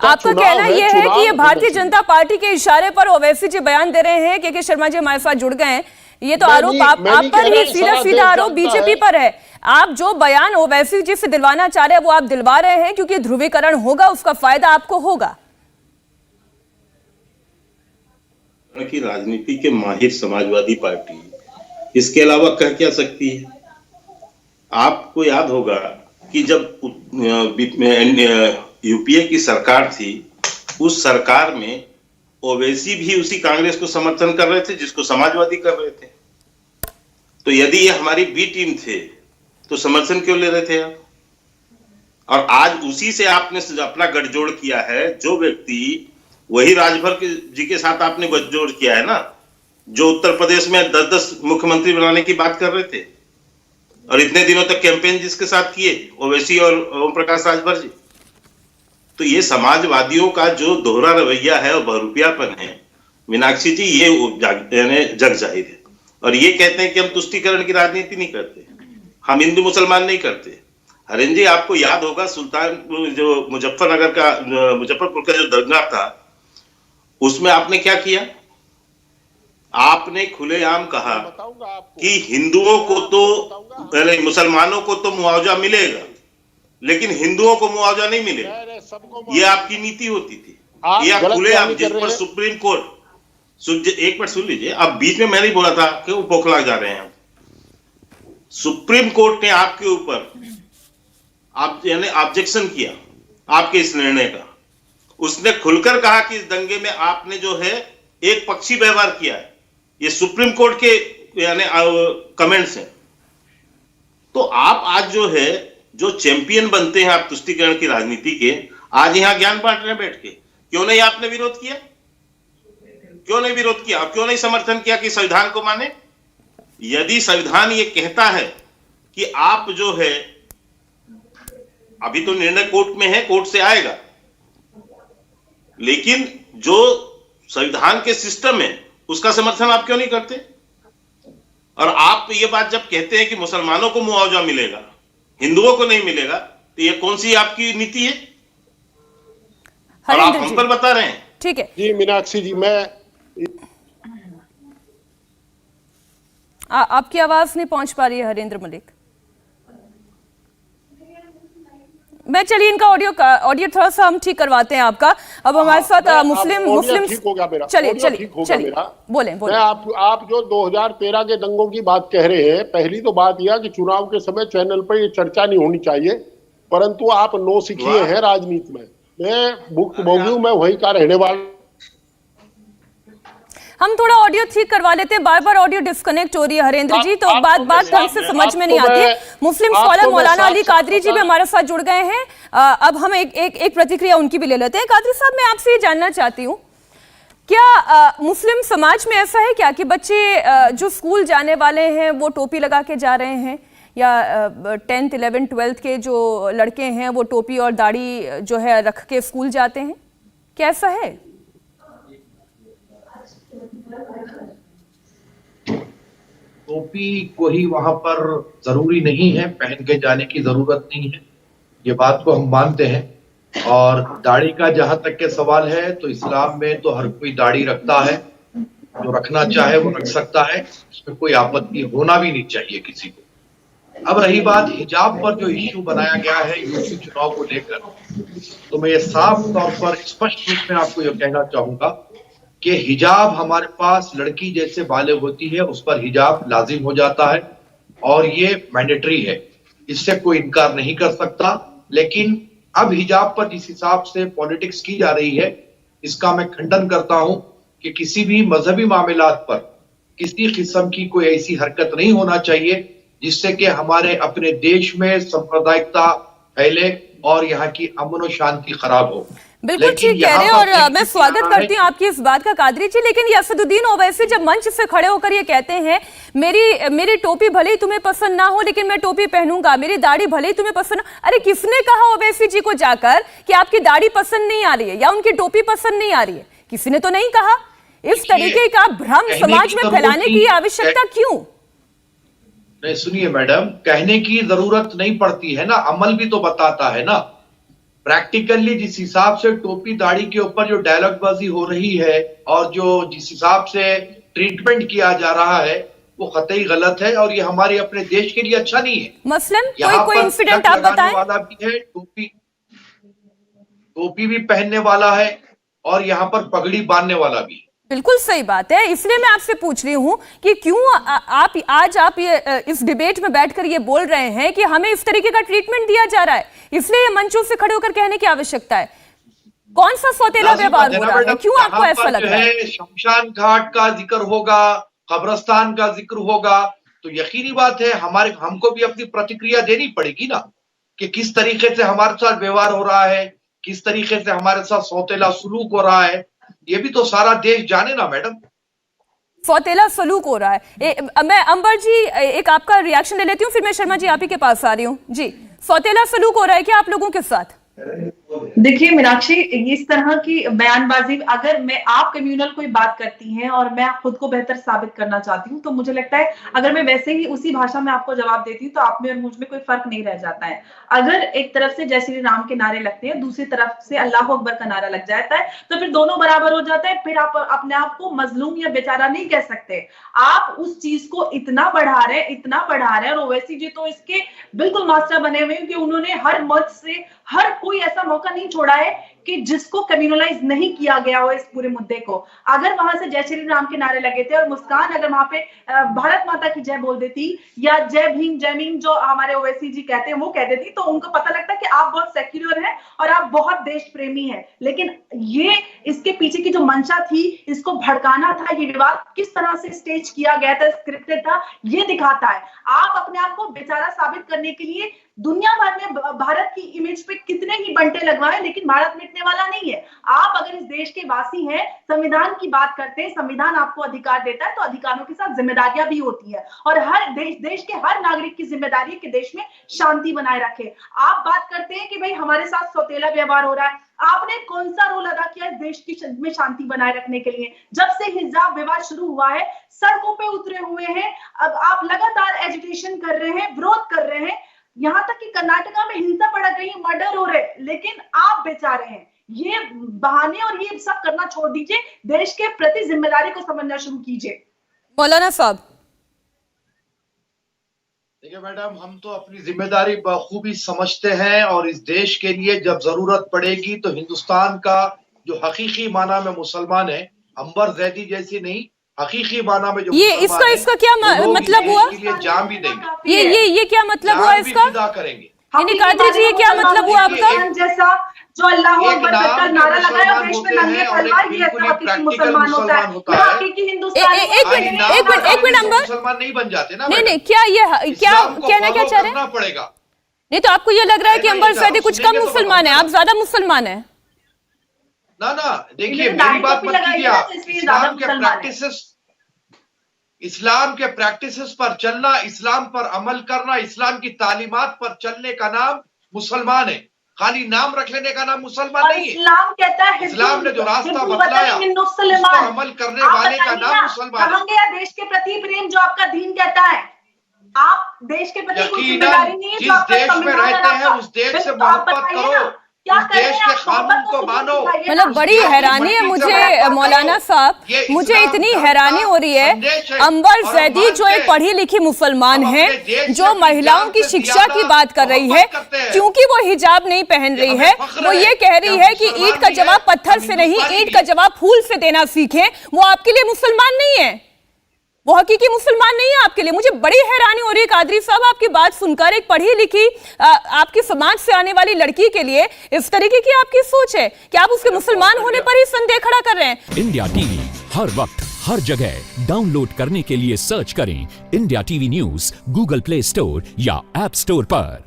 आपका कहना यह है कि ये भारतीय जनता पार्टी के इशारे पर ओवैसी जी बयान दे रहे हैं कि शर्मा जी हमारे साथ जुड़ गए हैं। ये तो आरोप आप पर ही सीधा सीधा आरोप बीजेपी पर है। आप जो बयान ओवैसी जी से दिलवाना चाह रहे हैं वो आप दिलवा रहे हैं क्योंकि ध्रुवीकरण होगा, उसका फायदा आपको होगा। की राजनीति के माहिर समाजवादी पार्टी इसके अलावा कह क्या सकती है? आपको याद होगा कि जब यूपीए की सरकार थी, उस सरकार में ओवैसी भी उसी कांग्रेस को समर्थन कर रहे थे जिसको समाजवादी कर रहे थे। तो यदि ये हमारी बी टीम थे तो समर्थन क्यों ले रहे थे आप? और आज उसी से आपने अपना गठजोड़ किया है। जो व्यक्ति वही राजभर जी के साथ आपने गठजोड़ किया है ना, जो उत्तर प्रदेश में 10-10 मुख्यमंत्री बनाने की बात कर रहे थे और इतने दिनों तक कैंपेन जिसके साथ किए, ओवैसी और ओम प्रकाश राजभर जी। तो ये समाजवादियों का जो दोहरा रवैया है और बहुरूपियापन है, मीनाक्षी जी, ये जग जाहिर है। और ये कहते हैं कि हम तुष्टीकरण की राजनीति नहीं करते, हम हिंदू मुसलमान नहीं करते। हरेंद्र जी, आपको याद होगा जो मुजफ्फरपुर का जो दंगा था, उसमें आपने क्या किया? आपने खुलेआम कहा कि हिंदुओं को तो पहले मुसलमानों को तो मुआवजा मिलेगा लेकिन हिंदुओं को मुआवजा नहीं मिलेगा। ये आपकी नीति होती थी। ये आप खुलेआम, जिस पर सुप्रीम कोर्ट, एक मिनट सुन लीजिए, अब बीच में मैंने बोला था कि वो बौखला जा रहे हैं। सुप्रीम कोर्ट ने आपके ऊपर ऑब्जेक्शन किया आपके इस निर्णय का। उसने खुलकर कहा कि इस दंगे में आपने जो है एक पक्षी व्यवहार किया है। ये सुप्रीम कोर्ट के कमेंट्स हैं। तो आप आज जो है जो चैंपियन बनते हैं आप तुष्टीकरण की राजनीति के, आज यहां ज्ञान बांट रहे हैं बैठ के। क्यों नहीं आपने विरोध किया? क्यों नहीं विरोध किया? क्यों नहीं समर्थन किया कि संविधान को माने? यदि संविधान ये कहता है कि आप जो है, अभी तो निर्णय कोर्ट में है, कोर्ट से आएगा, लेकिन जो संविधान के सिस्टम है उसका समर्थन आप क्यों नहीं करते? और आप ये बात जब कहते हैं कि मुसलमानों को मुआवजा मिलेगा, हिंदुओं को नहीं मिलेगा, तो ये कौन सी आपकी नीति है? और आप हम पर बता रहे हैं। ठीक है जी मीनाक्षी जी, आपकी आवाज नहीं पहुंच पा रही है हरेंद्र मलिक। मैं चलिए इनका ऑडियो थोड़ा सा हम ठीक करवाते हैं आपका। अब हमारे साथ मुस्लिम ठीक हो गया मेरा, चलिए बोले। आप जो 2013 के दंगों की बात कह रहे हैं, पहली तो बात यह कि चुनाव के समय चैनल पर ये चर्चा नहीं होनी चाहिए, परंतु आप नौसिखिए हैं राजनीति में। मैं भुक्तभोगी हूं, मैं वहीं का रहने वाला। हम थोड़ा ऑडियो ठीक करवा लेते हैं, बार बार ऑडियो डिस्कनेक्ट हो रही है हरेंद्र जी, तो बात ढंग से समझ में नहीं आती है। मुस्लिम स्कॉलर मौलाना अली कादरी जी भी हमारे साथ जुड़ गए हैं। अब हम एक प्रतिक्रिया उनकी भी ले लेते हैं। कादरी साहब, मैं आपसे ये जानना चाहती हूँ, क्या मुस्लिम समाज में ऐसा है क्या कि बच्चे जो स्कूल जाने वाले हैं वो टोपी लगा के जा रहे हैं, या 10th 11th 12th के जो लड़के हैं वो टोपी और दाढ़ी जो है रख के स्कूल जाते हैं? क्या ऐसा है? टोपी को ही वहां पर जरूरी नहीं है, पहन के जाने की जरूरत नहीं है, ये बात को हम मानते हैं। और दाढ़ी का जहां तक के सवाल है तो इस्लाम में तो हर कोई दाढ़ी रखता है, जो रखना चाहे वो रख सकता है, इसमें कोई आपत्ति होना भी नहीं चाहिए किसी को। अब रही बात हिजाब पर जो इश्यू बनाया गया है यूपी चुनाव को लेकर, तो मैं ये साफ तौर पर स्पष्ट रूप में आपको यह कहना चाहूंगा कि हिजाब हमारे पास लड़की जैसे बालिग होती है उस पर हिजाब लाजिम हो जाता है और ये मैंडेटरी है, इससे कोई इनकार नहीं कर सकता। लेकिन अब हिजाब पर जिस हिसाब से पॉलिटिक्स की जा रही है, इसका मैं खंडन करता हूं कि किसी भी मजहबी मामलात पर किसी किस्म की कोई ऐसी हरकत नहीं होना चाहिए जिससे कि हमारे अपने देश में सांप्रदायिकता फैले और यहाँ की अमन और शांति खराब हो। बिल्कुल ठीक कह रहे हैं और मैं स्वागत करती हूँ आपकी इस बात का कादरी जी। लेकिन असदुद्दीन ओवैसी जब मंच से खड़े होकर ये कहते हैं, मेरी टोपी भले ही तुम्हें पसंद ना हो लेकिन मैं टोपी पहनूंगा, मेरी दाढ़ी भले ही तुम्हें पसंद। अरे किसने कहा ओवैसी जी को जाकर कि आपकी दाढ़ी पसंद नहीं आ रही है या उनकी टोपी पसंद नहीं आ रही है? किसी ने तो नहीं कहा। इस तरीके का भ्रम समाज में फैलाने की आवश्यकता क्यों? नहीं, सुनिए मैडम, कहने की जरूरत नहीं पड़ती है ना, अमल भी तो बताता है ना। प्रैक्टिकली जिस हिसाब से टोपी दाढ़ी के ऊपर जो डायलॉगबाजी हो रही है और जो जिस हिसाब से ट्रीटमेंट किया जा रहा है वो कतई गलत है और ये हमारे अपने देश के लिए अच्छा नहीं है। मसलन यहाँ कोई पर इंसिडेंट टक आप लगाने बताएं। वाला भी है, टोपी भी पहनने वाला है और यहाँ पर पगड़ी बांधने वाला भी है। बिल्कुल सही बात है, इसलिए मैं आपसे पूछ रही हूं कि क्यों आप ये इस डिबेट में बैठकर ये बोल रहे हैं कि हमें इस तरीके का ट्रीटमेंट दिया जा रहा है, इसलिए ये मंचों से खड़े होकर कहने की आवश्यकता है। कौन सा सौतेला व्यवहार हो रहा है, क्यों आपको ऐसा लग रहा है? शमशान घाट का जिक्र होगा, कब्रिस्तान का जिक्र होगा, तो यकीनी बात है हमको भी अपनी प्रतिक्रिया देनी पड़ेगी ना कि किस तरीके से हमारे साथ व्यवहार हो रहा है, किस तरीके से हमारे साथ सौतेला सलूक हो रहा है, ये भी तो सारा देश जाने ना मैडम। सौतेला सलूक हो रहा है। मैं अंबर जी एक आपका रिएक्शन ले लेती हूँ, फिर मैं शर्मा जी आप ही के पास आ रही हूँ। जी, सौतेला सलूक हो रहा है क्या आप लोगों के साथ? देखिए मीनाक्षी, इस तरह की बयानबाजी, अगर आप कम्युनल कोई बात करती हैं और मैं खुद को बेहतर साबित करना चाहती हूँ तो मुझे लगता है अगर मैं वैसे ही उसी भाषा में आपको जवाब देती हूँ तो आप में और मुझ में कोई फर्क नहीं रह जाता है। अगर एक तरफ से जय श्री राम के नारे लगते हैं, दूसरी तरफ से अल्लाह अकबर का नारा लग जाता है तो फिर दोनों बराबर हो जाता है। फिर आप अपने आप को मजलूम या बेचारा नहीं कह सकते। आप उस चीज को इतना बढ़ा रहे हैं और ओवैसी जी तो इसके बिल्कुल मास्टर बने हुए हैं कि उन्होंने हर मंच से हर कोई ऐसा मौका नहीं छोड़ा है कि जिसको कम्युनलाइज नहीं किया गया हो इस पूरे मुद्दे को। अगर वहां से जय श्री राम के नारे लगे थे और मुस्कान अगर वहां पे भारत माता की जय बोल देती या जय भीम जो हमारे ओवैसी जी कहते हैं वो कह देती तो उनको पता लगता कि आप बहुत सेक्युलर हैं और आप बहुत देश प्रेमी हैं। लेकिन ये इसके पीछे की जो मंशा थी, इसको भड़काना था, ये विवाद किस तरह से स्टेज किया गया था, स्क्रिप्टेड था, ये दिखाता है। आप अपने आप को बेचारा साबित करने के लिए दुनिया भर में भारत की इमेज पे कितने ही बंटे लगवाए, लेकिन भारत मिटने वाला नहीं है। आप अगर इस देश के वासी हैं, संविधान की बात करते हैं, संविधान आपको अधिकार देता है तो अधिकारों के साथ जिम्मेदारियां भी होती है और हर देश के हर नागरिक की जिम्मेदारी है कि देश में शांति बनाए रखे। आप बात करते हैं कि भाई हमारे साथ सौतेला व्यवहार हो रहा है, आपने कौन सा रोल अदा किया इस देश की में शांति बनाए रखने के लिए? जब से हिजाब विवाद शुरू हुआ है, सड़कों पे उतरे हुए हैं, अब आप लगातार एजिटेशन कर रहे हैं, विरोध कर रहे हैं, यहाँ तक कि कर्नाटका में हिंसा भड़क गई, मर्डर हो रहे, लेकिन आप बेचारे हैं। ये बहाने और ये सब करना छोड़ दीजिए, देश के प्रति जिम्मेदारी को समझना शुरू कीजिए। मौलाना साहब, देखिए मैडम, हम तो अपनी जिम्मेदारी बखूबी समझते हैं और इस देश के लिए जब जरूरत पड़ेगी तो हिंदुस्तान का जो हकीकी माना में मुसलमान है, अंबर जैदी जैसी नहीं, हकीकी माना में जो ये इसका क्या मतलब हुआ? जान भी देंगे। ये क्या मतलब हुआ इसका? करेंगे। कादरी जी, ये क्या मतलब हुआ आपका? जैसा जो अल्लाह अकबर का नारा लगाया और देश में नंगे तलवार, ये हकीकी मुसलमान होता है, हकीकी हिंदुस्तानी। एक मिनट अंबर, मुसलमान नहीं बन जाते ना। नहीं, क्या कहना क्या चाह रहे हैं? पड़ेगा। नहीं तो आपको ये लग रहा है कि अंबर जैदी कुछ कम मुसलमान है, आप ज्यादा मुसलमान है? ना, देखिए मेरी बात मत कीजिए आप। इस्लाम के प्रैक्टिसेस पर चलना, इस्लाम पर अमल करना, इस्लाम की तालीमात पर चलने का नाम मुसलमान है। खाली नाम रख लेने का नाम मुसलमान नहीं है। इस्लाम कहता है, इस्लाम ने जो रास्ता बतलाया उस पर अमल करने वाले का नाम मुसलमान है। देश के प्रति प्रेम जो आपका दीन कहता है, आप देश के प्रति कोई जिम्मेदारी नहीं है, जिस देश में रहते हैं उस देश से मोहब्बत करो, देश के कानून को मानो। मतलब बड़ी हैरानी है मुझे मौलाना साहब, मुझे इतनी हैरानी हो रही है। अंबर जैदी जो एक पढ़ी लिखी मुसलमान है, जो महिलाओं की शिक्षा की बात कर रही है, क्योंकि वो हिजाब नहीं पहन रही है, वो ये कह रही है कि ईंट का जवाब पत्थर से नहीं, ईंट का जवाब फूल से देना सीखें, वो आपके लिए मुसलमान नहीं है, वो हकीकी मुसलमान नहीं है आपके लिए। मुझे बड़ी हैरानी हो रही है कादरी साहब आपकी बात सुनकर। एक पढ़ी लिखी आपकी समाज से आने वाली लड़की के लिए इस तरीके की आपकी सोच है कि आप उसके मुसलमान होने पर ही संदेह खड़ा कर रहे हैं। इंडिया टीवी हर वक्त हर जगह डाउनलोड करने के लिए सर्च करें India TV news Google play store या ऐप स्टोर पर।